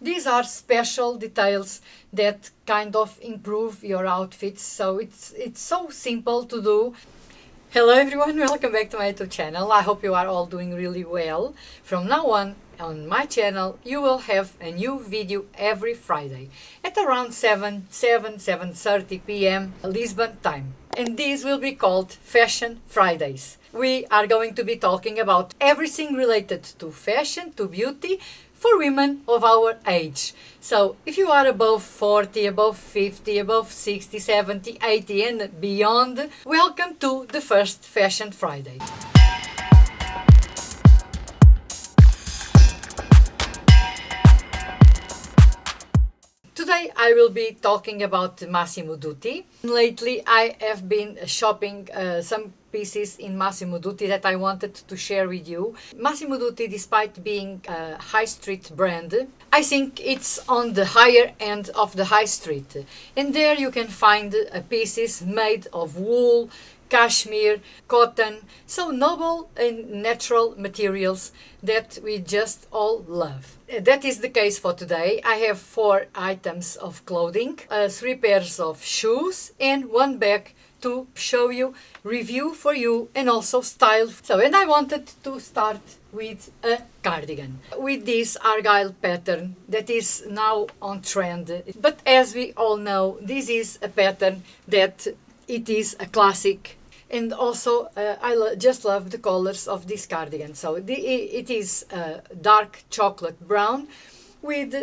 These are special details that kind of improve your outfits, so it's so simple to do. Hello everyone, welcome back to my YouTube channel. I hope you are all doing really well. From now on my channel you will have a new video every Friday at around 7:30 p.m. Lisbon time. And these will be called Fashion Fridays. We are going to be talking about everything related to fashion, to beauty, for women of our age. So if you are above 40, above 50, above 60, 70, 80 and beyond, welcome to the first Fashion Friday. Today I will be talking about Massimo Dutti. Lately I have been shopping some pieces in Massimo Dutti that I wanted to share with you. Massimo Dutti, despite being a high street brand, I think it's on the higher end of the high street. And there you can find pieces made of wool, cashmere, cotton, so noble and natural materials that we just all love. That is the case for today. I have 4 items of clothing, 3 pairs of shoes and 1 bag to show you, review for you and also style. And I wanted to start with a cardigan with this Argyle pattern that is now on trend. But as we all know, this is a pattern that it is a classic, and also I just love the colors of this cardigan. So it is dark chocolate brown with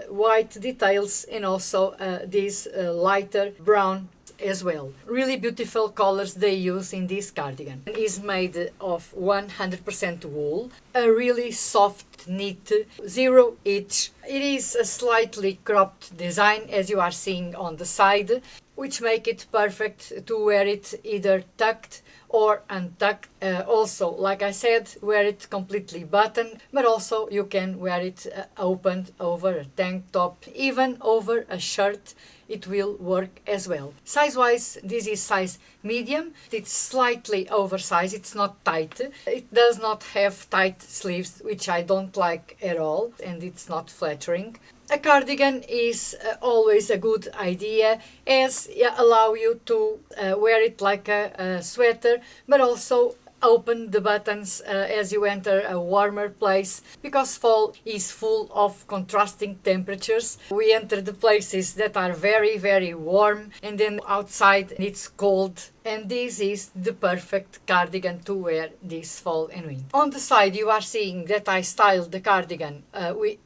white details and also this lighter brown as well. Really beautiful colors they use in this cardigan. It is made of 100% wool, a really soft knit, zero itch. It is a slightly cropped design as you are seeing on the side, which make it perfect to wear it either tucked or untucked. Also, like I said, wear it completely buttoned, but also you can wear it opened over a tank top, even over a shirt. It will work as well. Size-wise, this is size medium. It's slightly oversized, it's not tight. It does not have tight sleeves, which I don't like at all, and it's not flattering. A cardigan is always a good idea, as allow you to wear it like a sweater, but also open the buttons as you enter a warmer place, because fall is full of contrasting temperatures. We enter the places that are very, very warm, and then outside it's cold. And this is the perfect cardigan to wear this fall and winter. On the side you are seeing that I styled the cardigan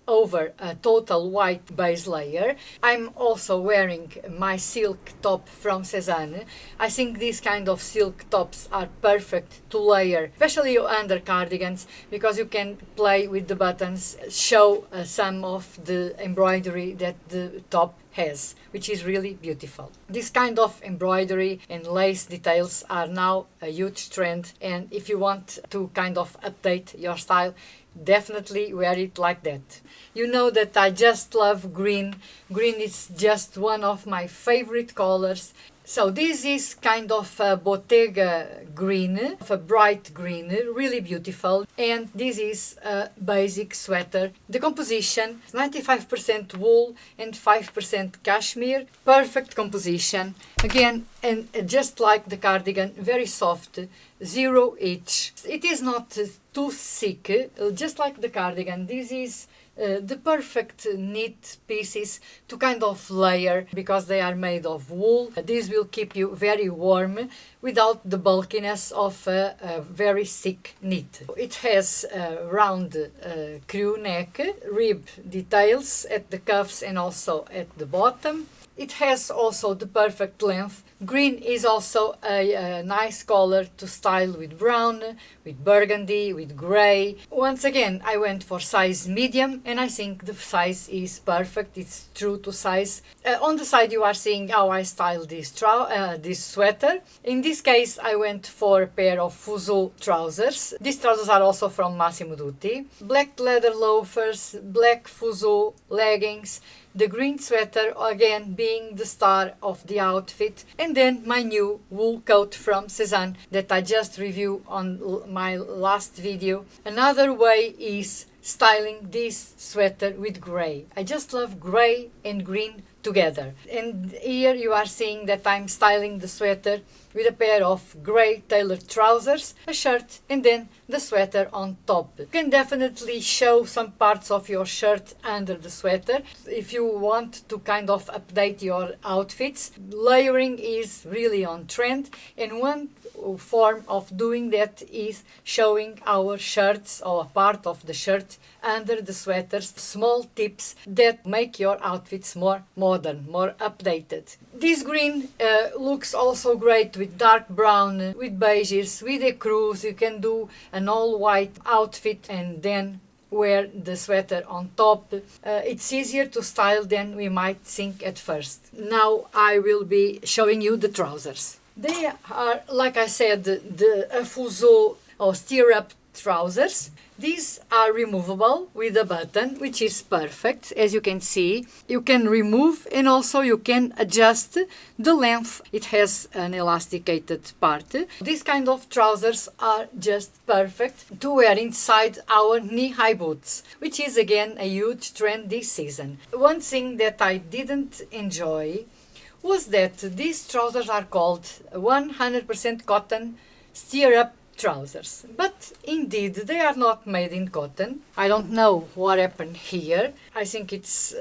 over a total white base layer. I'm also wearing my silk top from Cézanne. I think these kind of silk tops are perfect to layer, especially under cardigans, because you can play with the buttons, show some of the embroidery that the top has, which is really beautiful. This kind of embroidery and lace details are now a huge trend, and if you want to kind of update your style, definitely wear it like that. You know that I just love green. Green is just one of my favorite colors. So this is kind of a Bottega green, of a bright green, really beautiful. And this is a basic sweater. The composition is 95% wool and 5% cashmere. Perfect composition. Again, and just like the cardigan, very soft, zero itch. It is not too thick, just like the cardigan. This is the perfect knit pieces to kind of layer, because they are made of wool. This will keep you very warm without the bulkiness of a very thick knit. It has a round crew neck, rib details at the cuffs and also at the bottom. It has also the perfect length. Green is also a nice color to style with brown, with burgundy, with grey. Once again, I went for size medium, and I think the size is perfect. It's true to size. On the side you are seeing how I styled this sweater. In this case I went for a pair of fuso trousers. These trousers are also from Massimo Dutti. Black leather loafers, black fuso leggings, the green sweater again being the star of the outfit, and then my new wool coat from Cézanne that I just reviewed on my last video. Another way is styling this sweater with gray. I just love gray and green together. And here you are seeing that I'm styling the sweater with a pair of gray tailored trousers, a shirt, and then the sweater on top. You can definitely show some parts of your shirt under the sweater. If you want to kind of update your outfits, layering is really on trend, and one form of doing that is showing our shirts or a part of the shirt under the sweaters, small tips that make your outfits more modern, more updated. This green looks also great with dark brown, with beiges, with ecru's. You can do an all white outfit and then wear the sweater on top. It's easier to style than we might think at first. Now I will be showing you the trousers. They are, like I said, the fuso or stirrup trousers. These are removable with a button, which is perfect. As you can see, you can remove and also you can adjust the length. It has an elasticated part. These kind of trousers are just perfect to wear inside our knee-high boots, which is again a huge trend this season. One thing that I didn't enjoy was that these trousers are called 100% cotton stirrup trousers, but indeed they are not made in cotton. I don't know what happened here. I think it's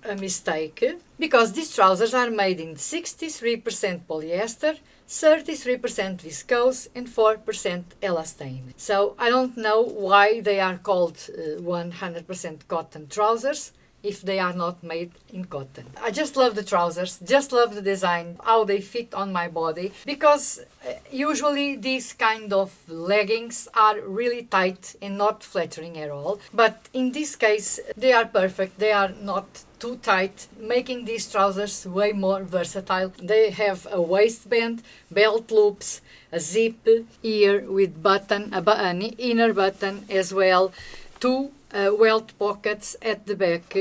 a mistake, because these trousers are made in 63% polyester, 33% viscose and 4% elastane. So I don't know why they are called 100% cotton trousers if they are not made in cotton. I just love the trousers, just love the design, how they fit on my body, because usually these kind of leggings are really tight and not flattering at all. But in this case, they are perfect. They are not too tight, making these trousers way more versatile. They have a waistband, belt loops, a zip here with button, an inner button as well, two welt pockets at the back.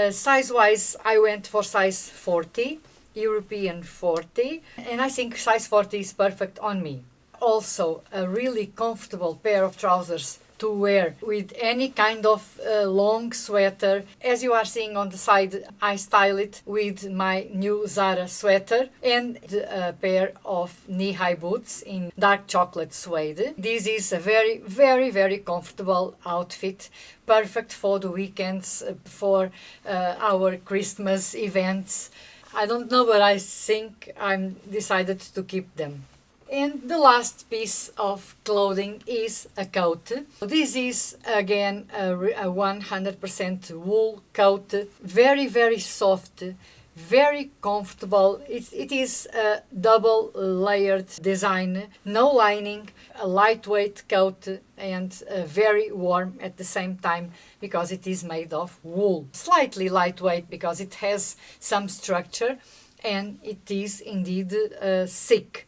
Size-wise, I went for size 40, European 40, and I think size 40 is perfect on me. Also, a really comfortable pair of trousers to wear with any kind of long sweater. As you are seeing on the side, I style it with my new Zara sweater and a pair of knee-high boots in dark chocolate suede. This is a very, very, very comfortable outfit, perfect for the weekends, for our Christmas events. I don't know, but I think I'm decided to keep them. And the last piece of clothing is a coat. This is again a 100% wool coat, very, very soft, very comfortable. It is a double layered design, no lining, a lightweight coat, and very warm at the same time because it is made of wool. Slightly lightweight because it has some structure, and it is indeed thick.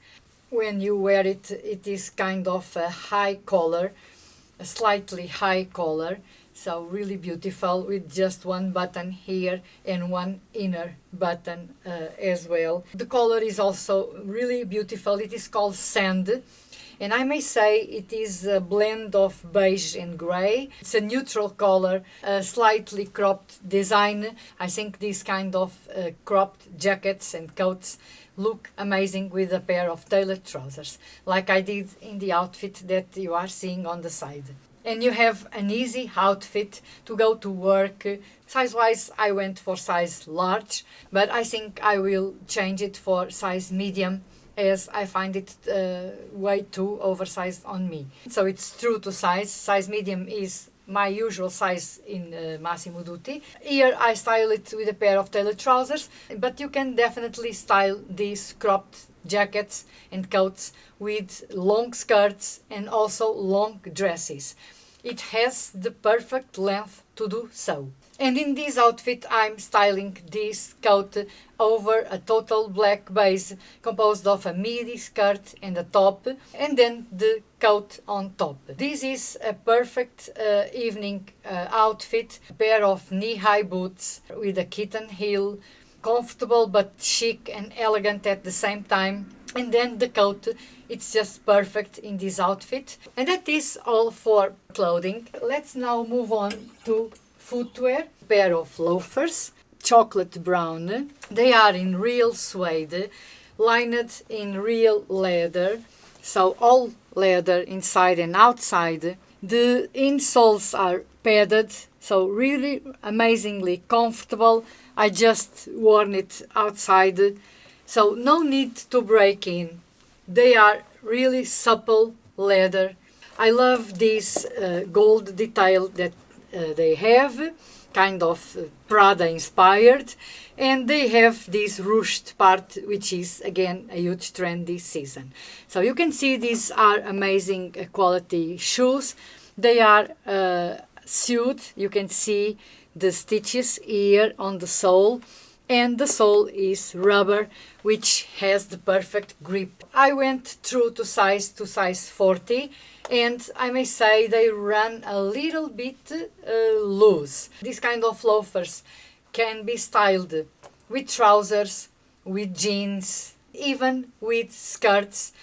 When you wear it, it is kind of a high collar, a slightly high collar, so really beautiful, with just one button here and one inner button as well. The color is also really beautiful. It is called sand, and I may say it is a blend of beige and gray. It's a neutral color, a slightly cropped design. I think these kind of cropped jackets and coats look amazing with a pair of tailored trousers, like I did in the outfit that you are seeing on the side. And you have an easy outfit to go to work. Size-wise, I went for size large, but I think I will change it for size medium, as I find it way too oversized on me. So it's true to size. Size medium is my usual size in Massimo Dutti. Here I style it with a pair of tailored trousers, but you can definitely style these cropped jackets and coats with long skirts and also long dresses. It has the perfect length to do so. And in this outfit I'm styling this coat over a total black base composed of a midi skirt and a top, and then the coat on top. This is a perfect evening outfit, a pair of knee-high boots with a kitten heel, comfortable but chic and elegant at the same time. And then the coat, it's just perfect in this outfit. And that is all for clothing. Let's now move on to footwear. Pair of loafers, chocolate brown. They are in real suede, lined in real leather. So all leather inside and outside. The insoles are padded, so really amazingly comfortable. I just worn it outside. So no need to break in. They are really supple leather. I love this gold detail that they have, kind of Prada inspired. And they have this ruched part, which is again a huge trend this season. So you can see these are amazing quality shoes. They are sewed. You can see the stitches here on the sole. And the sole is rubber, which has the perfect grip. I went through to size 40, and I may say they run a little bit loose. These kind of loafers can be styled with trousers, with jeans, even with skirts.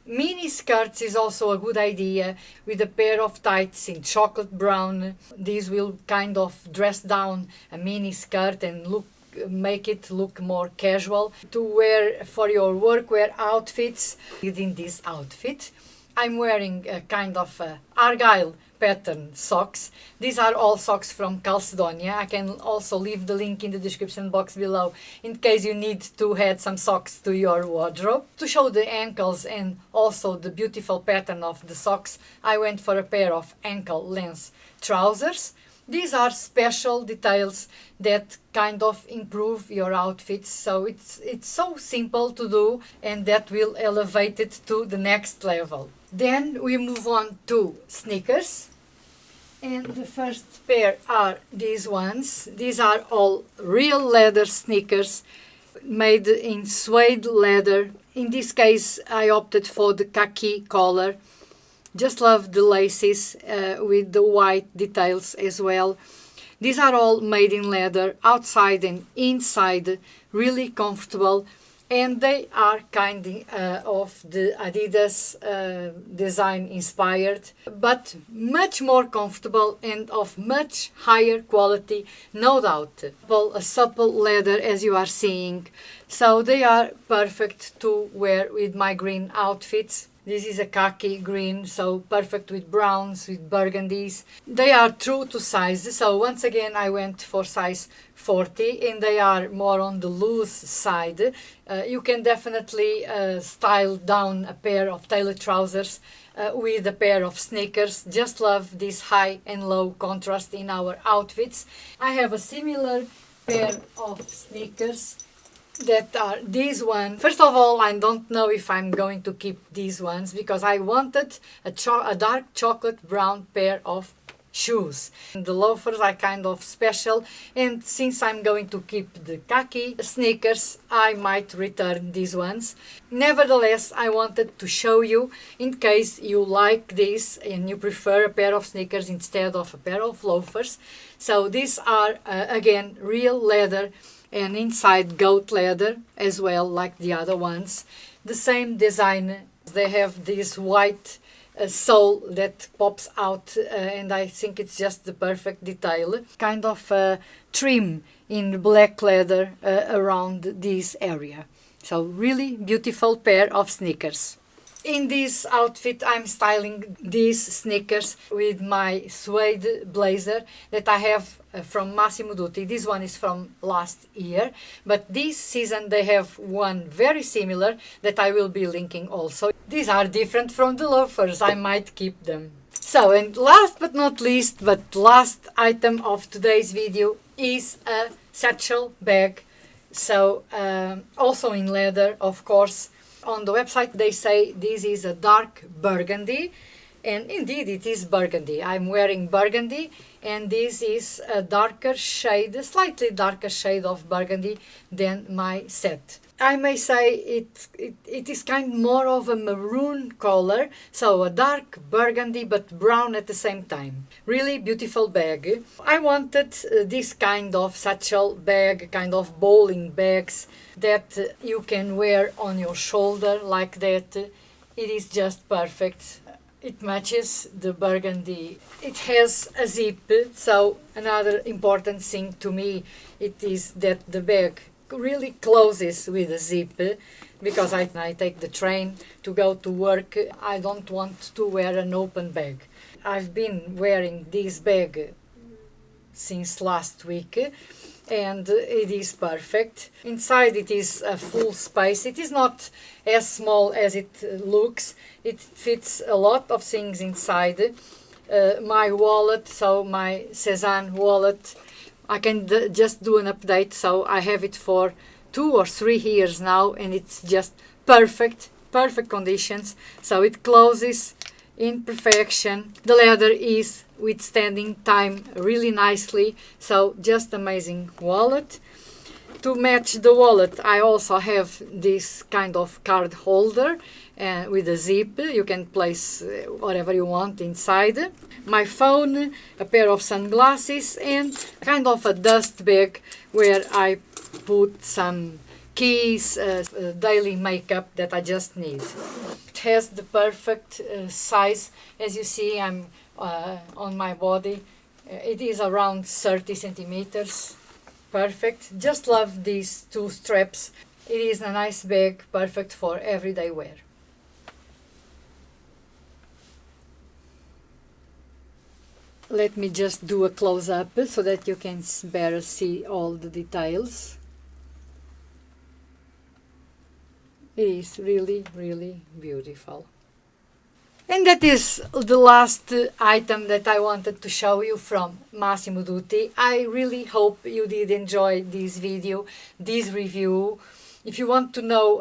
Mini skirts is also a good idea with a pair of tights in chocolate brown. These will kind of dress down a mini skirt and make it look more casual to wear for your workwear outfits. Within this outfit, I'm wearing a kind of Argyle pattern socks. These are all socks from Calcedonia. I can also leave the link in the description box below in case you need to add some socks to your wardrobe. To show the ankles and also the beautiful pattern of the socks, I went for a pair of ankle length trousers. These are special details that kind of improve your outfits, so it's so simple to do, and that will elevate it to the next level. Then we move on to sneakers, and the first pair are these ones. These are all real leather sneakers made in suede leather. In this case I opted for the khaki color. Just love the laces with the white details as well. These are all made in leather, outside and inside, really comfortable. And they are kind of the Adidas design inspired, but much more comfortable and of much higher quality, no doubt. A supple leather, as you are seeing. So they are perfect to wear with my green outfits. This is a khaki green, so perfect with browns, with burgundies. They are true to size, so once again I went for size 40, and they are more on the loose side. You can definitely style down a pair of tailored trousers with a pair of sneakers. Just love this high and low contrast in our outfits. I have a similar pair of sneakers that are these ones. First of all, I don't know if I'm going to keep these ones because I wanted a dark chocolate brown pair of shoes. The loafers are kind of special, and since I'm going to keep the khaki sneakers, I might return these ones. Nevertheless, I wanted to show you in case you like this and you prefer a pair of sneakers instead of a pair of loafers. So these are again real leather and inside goat leather as well, like the other ones. The same design. They have this white sole that pops out, and I think it's just the perfect detail. Kind of trim in black leather around this area. So really beautiful pair of sneakers. In this outfit I'm styling these sneakers with my suede blazer that I have from Massimo Dutti. This one is from last year, but this season they have one very similar that I will be linking also. These are different from the loafers, I might keep them. So, and last but not least, but last item of today's video is a satchel bag. So also in leather, of course. On the website they say this is a dark burgundy, And indeed it is burgundy. I'm wearing burgundy, and this is a darker shade, a slightly darker shade of burgundy than my set. I may say it is kind more of a maroon color, so a dark burgundy but brown at the same time. Really beautiful bag. I wanted this kind of satchel bag, kind of bowling bags that you can wear on your shoulder like that. It is just perfect. It matches the burgundy. It has a zip, so another important thing to me it is that the bag really closes with a zip, because I take the train to go to work. I don't want to wear an open bag. I've been wearing this bag since last week, and it is perfect. Inside it is a full space. It is not as small as it looks. It fits a lot of things inside. My wallet, so my Cézanne wallet, I can just do an update, so I have it for 2 or 3 years now, and it's just perfect conditions. So it closes in perfection. The leather is withstanding time really nicely, so just amazing wallet. To match the wallet, I also have this kind of card holder with a zip. You can place whatever you want inside. My phone, a pair of sunglasses, and kind of a dust bag where I put some keys, daily makeup that I just need. It has the perfect size. As you see, I'm on my body. It is around 30 centimeters. Perfect. Just love these 2 straps. It is a nice bag, perfect for everyday wear. Let me just do a close-up so that you can better see all the details. It is really, really beautiful. And that is the last item that I wanted to show you from Massimo Dutti. I really hope you did enjoy this video, this review. If you want to know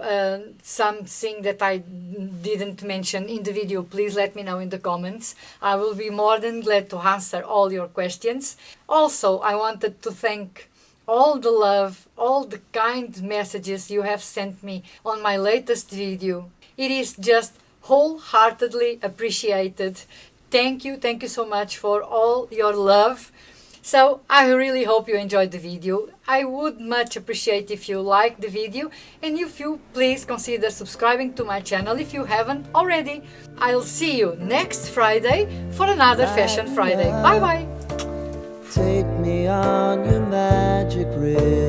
something that I didn't mention in the video, please let me know in the comments. I will be more than glad to answer all your questions. Also, I wanted to thank all the love, all the kind messages you have sent me on my latest video. It is just wholeheartedly appreciated. Thank you so much for all your love. So I really hope you enjoyed the video. I would much appreciate if you like the video, and if you please consider subscribing to my channel if you haven't already. I'll see you next Friday for another Fashion Friday. Bye bye. Take me on your magic river.